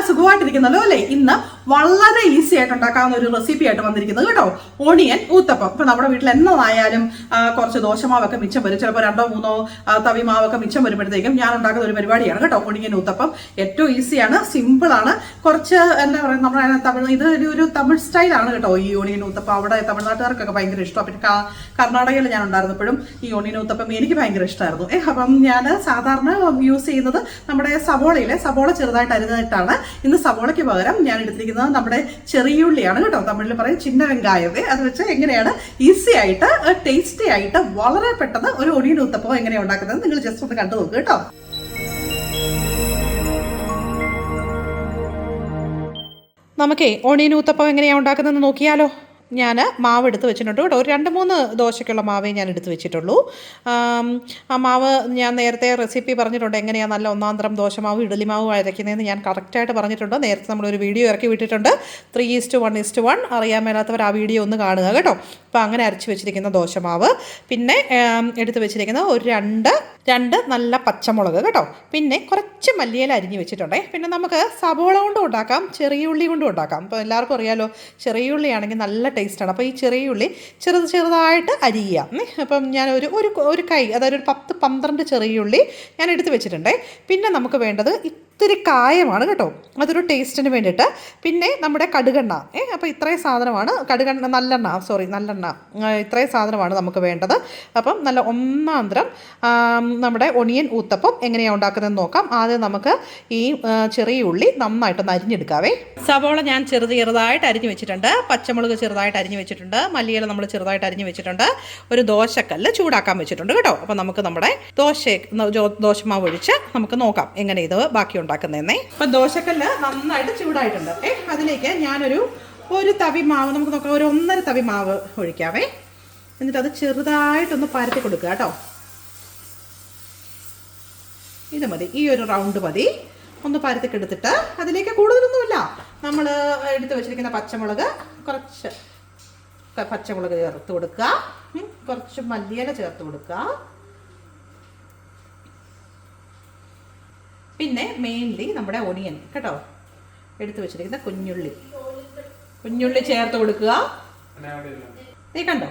സുഖമായിട്ടിരിക്കുന്നല്ലോ അല്ലേ? ഇന്ന് വളരെ ഈസി ആയിട്ട് ഉണ്ടാക്കാവുന്ന ഒരു റെസിപ്പി ആയിട്ട് വന്നിരിക്കുന്നത് കേട്ടോ, ഓണിയൻ ഊത്തപ്പം. ഇപ്പൊ നമ്മുടെ വീട്ടിൽ എന്നതായാലും കുറച്ച് ദോശമാവൊക്കെ മിച്ചം വരും, ചിലപ്പോൾ 2-3 തവി മാവൊക്കെ മിച്ചം വരുമ്പോഴത്തേക്കും ഞാൻ ഉണ്ടാക്കുന്ന ഒരു പരിപാടിയാണ് കേട്ടോ ഓണിയൻ ഊത്തപ്പം. ഏറ്റവും ഈസിയാണ്, സിമ്പിൾ ആണ്. കുറച്ച് എന്താ പറയുക, നമ്മുടെ തമിഴ്, ഇത് ഒരു തമിഴ് സ്റ്റൈലാണ് കേട്ടോ ഈ ഓണിയൻ ഊത്തപ്പം. അവിടെ തമിഴ്നാട്ടുകാർക്കൊക്കെ ഭയങ്കര ഇഷ്ടമാണ്. പിന്നെ കർണാടകയിൽ ഞാൻ ഉണ്ടായിരുന്നപ്പോഴും ഈ ഓണിയൻ ഊത്തപ്പം എനിക്ക് ഭയങ്കര ഇഷ്ടമായിരുന്നു. അപ്പം ഞാൻ സാധാരണ യൂസ് ചെയ്യുന്നത് നമ്മുടെ സവോള ചെറുതായിട്ട് അരിഞ്ഞിട്ടാണ്. ഇന്ന് സവോളയ്ക്ക് പകരം ഞാൻ എടുത്തിരിക്കുന്നത് നമ്മുടെ ചെറിയുള്ളിയാണ് കേട്ടോ, തമിഴിൽ പറയും ചിന്ന വെങ്കായം. അത് വെച്ച് എങ്ങനെയാണ് ഈസി ആയിട്ട് ടേസ്റ്റി ആയിട്ട് വളരെ പെട്ടെന്ന് ഒരു ഓണിയൻ ഊത്തപ്പം എങ്ങനെയാണ് ഉണ്ടാക്കുന്നത് നിങ്ങൾ ജസ്റ്റ് ഒന്ന് കണ്ടു നോക്കുക കേട്ടോ. നമുക്കേ ഓണിയൻ ഊത്തപ്പം എങ്ങനെയാണ് ഉണ്ടാക്കുന്നതെന്ന് നോക്കിയാലോ. ഞാൻ മാവ് എടുത്ത് വെച്ചിട്ടുണ്ട് കേട്ടോ. ഒരു 2-3 ദോശയ്ക്കുള്ള മാവേ ഞാൻ എടുത്ത് വെച്ചിട്ടുള്ളൂ. ആ മാവ് ഞാൻ നേരത്തെ റെസിപ്പി പറഞ്ഞിട്ടുണ്ട്, എങ്ങനെയാണ് നല്ല ഒന്നാന്തരം ദോശമാവ് ഇഡലി മാവ് അരയ്ക്കുന്നതെന്ന് ഞാൻ കറക്റ്റായിട്ട് പറഞ്ഞിട്ടുണ്ട്. നേരത്തെ നമ്മളൊരു വീഡിയോ ഇറക്കി വിട്ടിട്ടുണ്ട്, 3:1:1. അറിയാൻ മേലാത്തവർ ആ വീഡിയോ ഒന്ന് കാണുക കേട്ടോ. അപ്പോൾ അങ്ങനെ അരച്ച് വെച്ചിരിക്കുന്ന ദോശമാവ്, പിന്നെ എടുത്ത് വെച്ചിരിക്കുന്ന ഒരു രണ്ട് നല്ല പച്ചമുളക് കേട്ടോ, പിന്നെ കുറച്ച് മല്ലിയില അരിഞ്ഞ് വെച്ചിട്ടുണ്ടേ. പിന്നെ നമുക്ക് സവോള കൊണ്ടും ഉണ്ടാക്കാം, ചെറിയ ഉള്ളി കൊണ്ടും ഉണ്ടാക്കാം. ഇപ്പോൾ എല്ലാവർക്കും അറിയാമല്ലോ, ചെറിയ ഉള്ളി ആണെങ്കിൽ നല്ല ടേസ്റ്റാണ്. അപ്പോൾ ഈ ചെറിയ ഉള്ളി ചെറുതായിട്ട് അരിയുക. അപ്പം ഞാൻ ഒരു കൈ, അതായത് ഒരു 10-12 ചെറിയ ഉള്ളി ഞാൻ എടുത്ത് വെച്ചിട്ടുണ്ടേ. പിന്നെ നമുക്ക് വേണ്ടത് ഇത്തിരി കായമാണ് കേട്ടോ, അതൊരു ടേസ്റ്റിന് വേണ്ടിയിട്ട്. പിന്നെ നമ്മുടെ കടുകെണ്ണ, അപ്പോൾ ഇത്രയും സാധനമാണ്, നല്ലെണ്ണ, ഇത്രയും സാധനമാണ് നമുക്ക് വേണ്ടത്. അപ്പം നല്ല ഒന്നാന്തരം നമ്മുടെ ഒണിയൻ ഊത്തപ്പം എങ്ങനെയാണ് ഉണ്ടാക്കുന്നതെന്ന് നോക്കാം. ആദ്യം നമുക്ക് ഈ ചെറിയ ഉള്ളി നന്നായിട്ടൊന്ന് അരിഞ്ഞെടുക്കാവേ. സവോള ഞാൻ ചെറുതായിട്ട് അരിഞ്ഞ് വെച്ചിട്ടുണ്ട്, പച്ചമുളക് ചെറുതായിട്ട് അരിഞ്ഞ് വെച്ചിട്ടുണ്ട്, മല്ലിയില നമ്മൾ ചെറുതായിട്ട് അരിഞ്ഞ് വെച്ചിട്ടുണ്ട്, ഒരു ദോശക്കല്ല് ചൂടാക്കാൻ വെച്ചിട്ടുണ്ട് കേട്ടോ. അപ്പം നമുക്ക് നമ്മുടെ ദോശമാവ് ഒഴിച്ച് നമുക്ക് നോക്കാം എങ്ങനെ ഇത് ബാക്കി ഉണ്ടാക്കുന്നതെന്നേ. അപ്പം ദോശക്കല്ല് നന്നായിട്ട് ചൂടായിട്ടുണ്ട്. അതിലേക്ക് ഞാനൊരു തവി മാവ്, നമുക്ക് നോക്കാം, ഒരു 1.5 തവി മാവ് ഒഴിക്കാവേ. എന്നിട്ട് അത് ചെറുതായിട്ടൊന്ന് പരത്തി കൊടുക്കുക കേട്ടോ. ഇത് മതി, ഈ ഒരു റൗണ്ട് മതി. ഒന്ന് പരത്തിക്കെടുത്തിട്ട് അതിലേക്ക് കൂടുതലൊന്നുമില്ല, നമ്മൾ എടുത്ത് വെച്ചിരിക്കുന്ന കുറച്ച് പച്ചമുളക് ചേർത്ത് കൊടുക്കുക, കുറച്ച് മല്ലിയില ചേർത്ത് കൊടുക്കുക, പിന്നെ മെയിൻലി നമ്മുടെ ഓണിയൻ കേട്ടോ, എടുത്ത് വെച്ചിരിക്കുന്ന കുഞ്ഞുള്ളി ചേർത്ത് കൊടുക്കുക. നീ കണ്ടോ,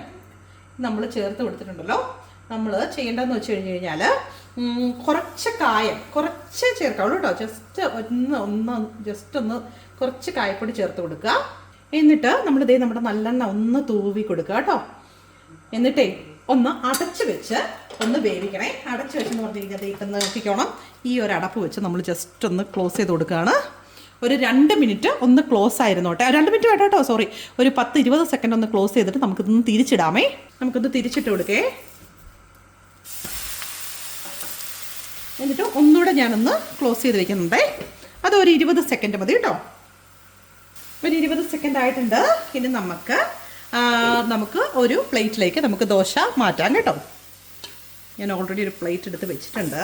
നമ്മൾ ചേർത്ത് കൊടുത്തിട്ടുണ്ടല്ലോ. നമ്മൾ ചെയ്യേണ്ടതെന്ന് വെച്ച് കഴിഞ്ഞാൽ കുറച്ച് കായം ചേർക്കാവുള്ളൂ കേട്ടോ. ജസ്റ്റ് ഒന്ന് കുറച്ച് കായപ്പൊടി ചേർത്ത് കൊടുക്കുക. എന്നിട്ട് നമ്മുടെ നല്ലെണ്ണ ഒന്ന് തൂവി കൊടുക്കുക കേട്ടോ. എന്നിട്ടേ ഒന്ന് അടച്ച് വെച്ച് ഒന്ന് വേവിക്കണേ. അടച്ച് വെച്ചെന്ന് പറഞ്ഞു കഴിഞ്ഞാൽ നോക്കിക്കോണം, ഈ ഒരു അടപ്പ് വെച്ച് നമ്മൾ ജസ്റ്റ് ഒന്ന് ക്ലോസ് ചെയ്ത് കൊടുക്കുകയാണ്. ഒരു 2 മിനിറ്റ് ഒന്ന് ക്ലോസ് ആയിരുന്നോട്ടെ, 2 മിനിറ്റ് വേണ്ട കേട്ടോ, സോറി, ഒരു 10-20 സെക്കൻഡ് ഒന്ന് ക്ലോസ് ചെയ്തിട്ട് നമുക്കിതൊന്ന് തിരിച്ചിടാമേ. നമുക്കിത് തിരിച്ചിട്ട് കൊടുക്കേ. എന്നിട്ട് ഒന്നുകൂടെ ഞാനൊന്ന് ക്ലോസ് ചെയ്ത് വെക്കുന്നുണ്ടേ. അത് ഒരു 20 സെക്കൻഡ് മതി കേട്ടോ. ഒരു 20 സെക്കൻഡ് ആയിട്ടുണ്ട്. ഇനി നമുക്ക് ഒരു പ്ലേറ്റിലേക്ക് നമുക്ക് ദോശ മാറ്റാം കേട്ടോ. ഞാൻ ഓൾറെഡി ഒരു പ്ലേറ്റ് എടുത്ത് വെച്ചിട്ടുണ്ട്.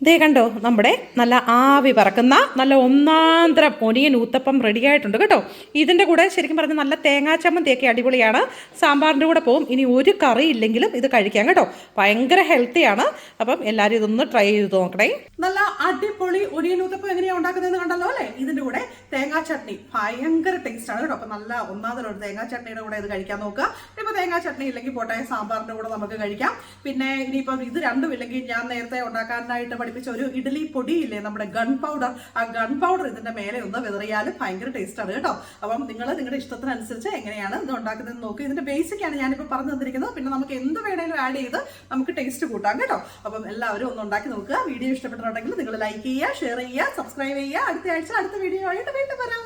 ദേ കണ്ടോ, നമ്മുടെ നല്ല ആവി പറക്കുന്ന നല്ല ഒന്നാന്തരം ഒനിയൻ ഊത്തപ്പം റെഡി ആയിട്ടുണ്ട് കേട്ടോ. ഇതിൻ്റെ കൂടെ ശരിക്കും പറഞ്ഞാൽ നല്ല തേങ്ങാ ചമ്മന്തിയൊക്കെ അടിപൊളിയാണ്, സാമ്പാറിൻ്റെ കൂടെ പോകും. ഇനി ഒരു കറി ഇല്ലെങ്കിലും ഇത് കഴിക്കാം കേട്ടോ, ഭയങ്കര ഹെൽത്തിയാണ്. അപ്പം എല്ലാവരും ഇതൊന്ന് ട്രൈ ചെയ്ത് നോക്കണേ. നല്ല അടിപൊളി ഒനിയൻ ഊത്തപ്പം എങ്ങനെയാണ് ഉണ്ടാക്കുന്നതെന്ന് കണ്ടല്ലോ അല്ലേ. ഇതിൻ്റെ കൂടെ തേങ്ങാ ചട്നി ഭയങ്കര ടേസ്റ്റാണ് കേട്ടോ. അപ്പം നല്ല ഒന്നാന്തരം ഒരു തേങ്ങാ ചട്നിയുടെ കൂടെ ഇത് കഴിക്കാൻ നോക്കുക. ഇപ്പോൾ തേങ്ങാ ചട്നി ഇല്ലെങ്കിൽ പോട്ടെ, സാമ്പാറിൻ്റെ കൂടെ നമുക്ക് കഴിക്കാം. പിന്നെ ഇനിയിപ്പം ഇത് രണ്ടും ഇല്ലെങ്കിൽ ഞാൻ നേരത്തെ ഉണ്ടാക്കാനായിട്ട് പഠിപ്പിച്ച ഒരു ഇഡലി പൊടിയില്ലേ, നമ്മുടെ ഗൺ പൗഡർ, ആ ഗൺ പൗഡർ ഇതിന്റെ മേലെ ഒന്ന് വിതറിയാലും ഭയങ്കര ടേസ്റ്റ് ആണ് കേട്ടോ. അപ്പം നിങ്ങൾ നിങ്ങളുടെ ഇഷ്ടത്തിനനുസരിച്ച് എങ്ങനെയാണ് ഇത് ഉണ്ടാക്കുന്നതെന്ന് നോക്കി. ഇതിന്റെ ബേസിക് ആണ് ഞാനിപ്പോൾ പറഞ്ഞു തന്നിരിക്കുന്നത്. പിന്നെ നമുക്ക് എന്ത് വേണേലും ആഡ് ചെയ്ത് നമുക്ക് ടേസ്റ്റ് കൂട്ടാം കേട്ടോ. അപ്പം എല്ലാവരും ഒന്ന് ഉണ്ടാക്കി നോക്കുക. വീഡിയോ ഇഷ്ടപ്പെട്ടിട്ടുണ്ടെങ്കിൽ നിങ്ങൾ ലൈക്ക് ചെയ്യുക, ഷെയർ ചെയ്യുക, സബ്സ്ക്രൈബ് ചെയ്യുക. അടുത്ത ആഴ്ച അടുത്ത വീഡിയോ ആയിട്ട് വീണ്ടും വരാം.